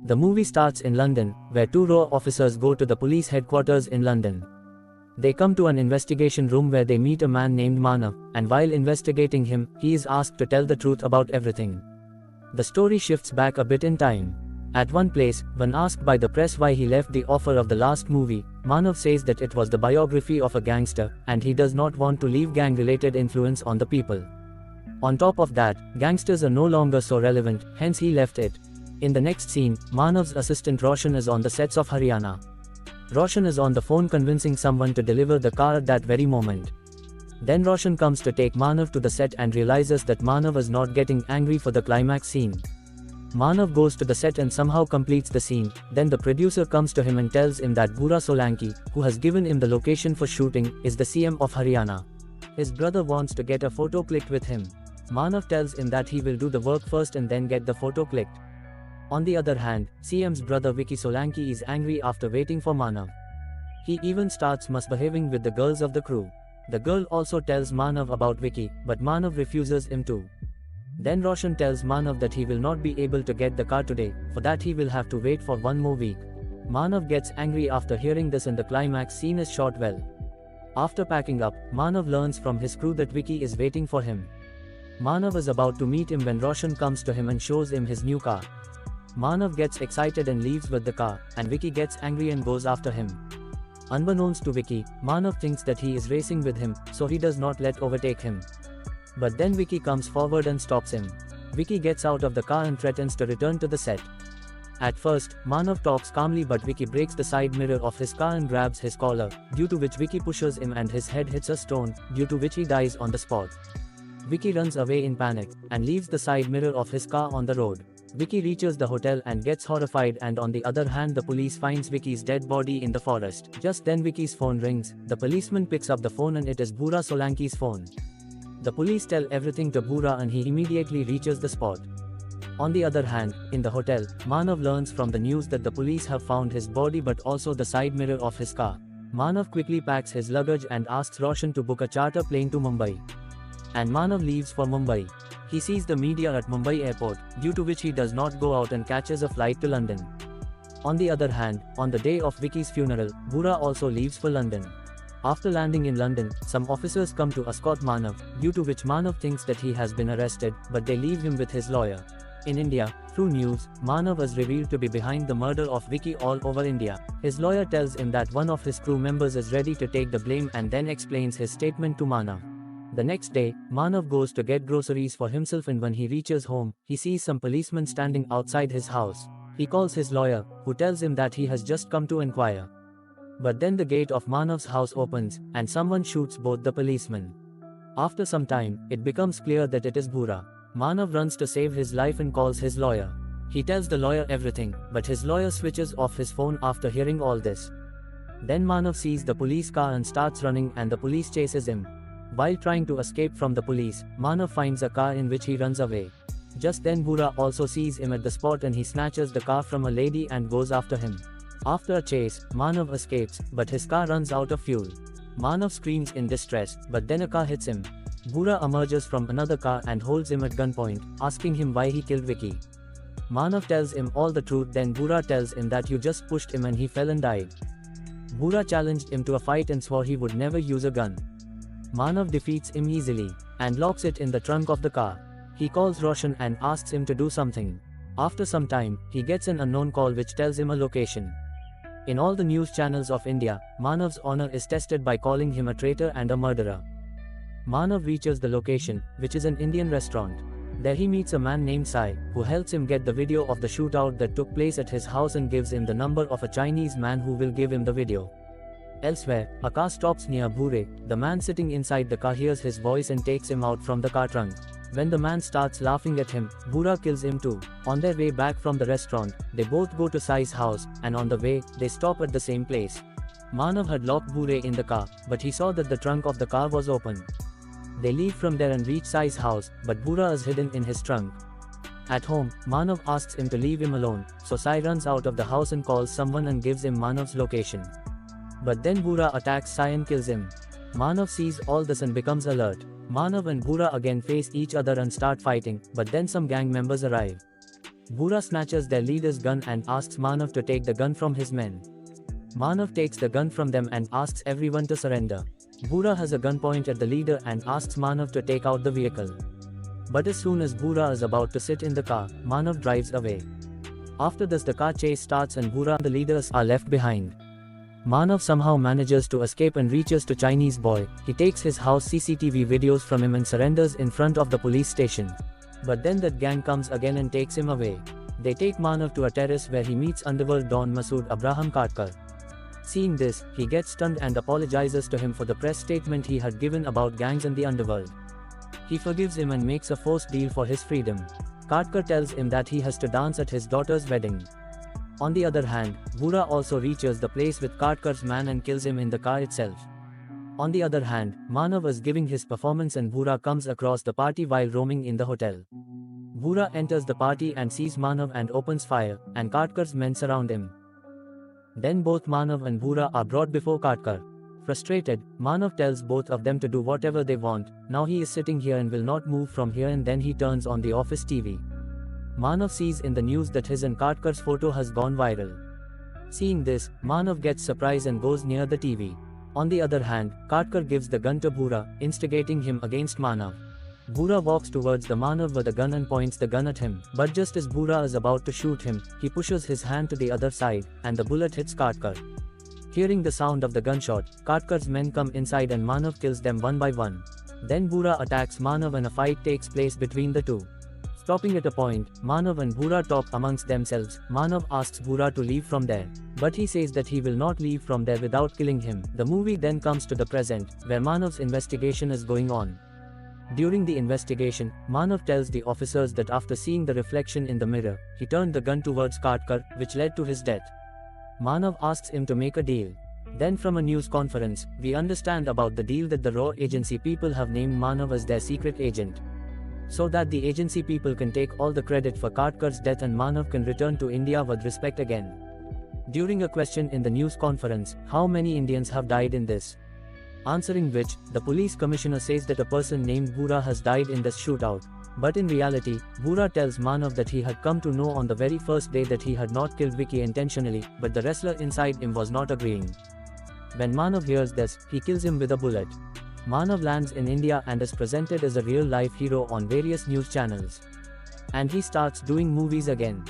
The movie starts in London, where two raw officers go to the police headquarters in London. They come to an investigation room where they meet a man named Manav, and while investigating him, he is asked to tell the truth about everything. The story shifts back a bit in time. At one place, when asked by the press why he left the offer of the last movie, Manav says that it was the biography of a gangster, and he does not want to leave gang-related influence on the people. On top of that, gangsters are no longer so relevant, hence he left it. In the next scene, Manav's assistant Roshan is on the sets of Haryana. Roshan is on the phone convincing someone to deliver the car at that very moment. Then Roshan comes to take Manav to the set and realizes that Manav is not getting angry for the climax scene. Manav goes to the set and somehow completes the scene. Then the producer comes to him and tells him that Bura Solanki, who has given him the location for shooting, is the CM of Haryana. His brother wants to get a photo clicked with him. Manav tells him that he will do the work first and then get the photo clicked. On the other hand, CM's brother Vicky Solanki is angry after waiting for Manav. He even starts misbehaving with the girls of the crew. The girl also tells Manav about Vicky, but Manav refuses him to. Then Roshan tells Manav that he will not be able to get the car today, for that he will have to wait for one more week. Manav gets angry after hearing this and the climax scene is shot well. After packing up, Manav learns from his crew that Vicky is waiting for him. Manav is about to meet him when Roshan comes to him and shows him his new car. Manav gets excited and leaves with the car, and Vicky gets angry and goes after him. Unbeknownst to Vicky, Manav thinks that he is racing with him, so he does not let overtake him. But then Vicky comes forward and stops him. Vicky gets out of the car and threatens to return to the set. At first, Manav talks calmly, but Vicky breaks the side mirror of his car and grabs his collar, due to which Vicky pushes him and his head hits a stone, due to which he dies on the spot. Vicky runs away in panic, and leaves the side mirror of his car on the road. Vicky reaches the hotel and gets horrified, and on the other hand the police finds Vicky's dead body in the forest. Just then Vicky's phone rings. The policeman picks up the phone and it is Bura Solanki's phone. The police tell everything to Bura and he immediately reaches the spot. On the other hand, in the hotel, Manav learns from the news that the police have found his body but also the side mirror of his car. Manav quickly packs his luggage and asks Roshan to book a charter plane to Mumbai. And Manav leaves for Mumbai. He sees the media at Mumbai airport, due to which he does not go out and catches a flight to London. On the other hand, on the day of Vicky's funeral, Bura also leaves for London. After landing in London, some officers come to escort Manav, due to which Manav thinks that he has been arrested, but they leave him with his lawyer. In India, through news, Manav is revealed to be behind the murder of Vicky all over India. His lawyer tells him that one of his crew members is ready to take the blame and then explains his statement to Manav. The next day, Manav goes to get groceries for himself, and when he reaches home, he sees some policemen standing outside his house. He calls his lawyer, who tells him that he has just come to inquire. But then the gate of Manav's house opens, and someone shoots both the policemen. After some time, it becomes clear that it is Bura. Manav runs to save his life and calls his lawyer. He tells the lawyer everything, but his lawyer switches off his phone after hearing all this. Then Manav sees the police car and starts running, and the police chases him. While trying to escape from the police, Manav finds a car in which he runs away. Just then Bura also sees him at the spot and he snatches the car from a lady and goes after him. After a chase, Manav escapes, but his car runs out of fuel. Manav screams in distress, but then a car hits him. Bura emerges from another car and holds him at gunpoint, asking him why he killed Vicky. Manav tells him all the truth. Then Bura tells him that you just pushed him and he fell and died. Bura challenged him to a fight and swore he would never use a gun. Manav defeats him easily, and locks it in the trunk of the car. He calls Roshan and asks him to do something. After some time, he gets an unknown call which tells him a location. In all the news channels of India, Manav's honor is tested by calling him a traitor and a murderer. Manav reaches the location, which is an Indian restaurant. There he meets a man named Sai, who helps him get the video of the shootout that took place at his house and gives him the number of a Chinese man who will give him the video. Elsewhere, a car stops near Bhure. The man sitting inside the car hears his voice and takes him out from the car trunk. When the man starts laughing at him, Bura kills him too. On their way back from the restaurant, they both go to Sai's house, and on the way, they stop at the same place. Manav had locked Bhure in the car, but he saw that the trunk of the car was open. They leave from there and reach Sai's house, but Bura is hidden in his trunk. At home, Manav asks him to leave him alone, so Sai runs out of the house and calls someone and gives him Manav's location. But then Bura attacks Sai and kills him. Manav sees all this and becomes alert. Manav and Bura again face each other and start fighting, but then some gang members arrive. Bhura snatches their leader's gun and asks Manav to take the gun from his men. Manav takes the gun from them and asks everyone to surrender. Bhura has a gun point at the leader and asks Manav to take out the vehicle. But as soon as Bhura is about to sit in the car, Manav drives away. After this, the car chase starts and Bhura and the leaders are left behind. Manav somehow manages to escape and reaches to Chinese boy. He takes his house CCTV videos from him and surrenders in front of the police station. But then that gang comes again and takes him away. They take Manav to a terrace where he meets underworld don Masood Abraham Katkar. Seeing this, he gets stunned and apologizes to him for the press statement he had given about gangs and the underworld. He forgives him and makes a forced deal for his freedom. Katkar tells him that he has to dance at his daughter's wedding. On the other hand, Bhura also reaches the place with Katkar's man and kills him in the car itself. On the other hand, Manav is giving his performance and Bhura comes across the party while roaming in the hotel. Bhura enters the party and sees Manav and opens fire, and Katkar's men surround him. Then both Manav and Bhura are brought before Katkar. Frustrated, Manav tells both of them to do whatever they want. Now he is sitting here and will not move from here, and then he turns on the office TV. Manav sees in the news that his and Katkar's photo has gone viral. Seeing this, Manav gets surprised and goes near the TV. On the other hand, Katkar gives the gun to Bhura, instigating him against Manav. Bhura walks towards the Manav with a gun and points the gun at him, but just as Bhura is about to shoot him, he pushes his hand to the other side, and the bullet hits Katkar. Hearing the sound of the gunshot, Katkar's men come inside and Manav kills them one by one. Then Bhura attacks Manav and a fight takes place between the two. Stopping at a point, Manav and Bhura talk amongst themselves. Manav asks Bhura to leave from there, but he says that he will not leave from there without killing him. The movie then comes to the present, where Manav's investigation is going on. During the investigation, Manav tells the officers that after seeing the reflection in the mirror, he turned the gun towards Katkar, which led to his death. Manav asks him to make a deal. Then from a news conference, we understand about the deal that the RAW agency people have named Manav as their secret agent, so that the agency people can take all the credit for Katkar's death and Manav can return to India with respect again. During a question in the news conference, how many Indians have died in this? Answering which, the police commissioner says that a person named Bhura has died in this shootout. But in reality, Bhura tells Manav that he had come to know on the very first day that he had not killed Vicky intentionally, but the wrestler inside him was not agreeing. When Manav hears this, he kills him with a bullet. Manav lands in India and is presented as a real-life hero on various news channels. And he starts doing movies again.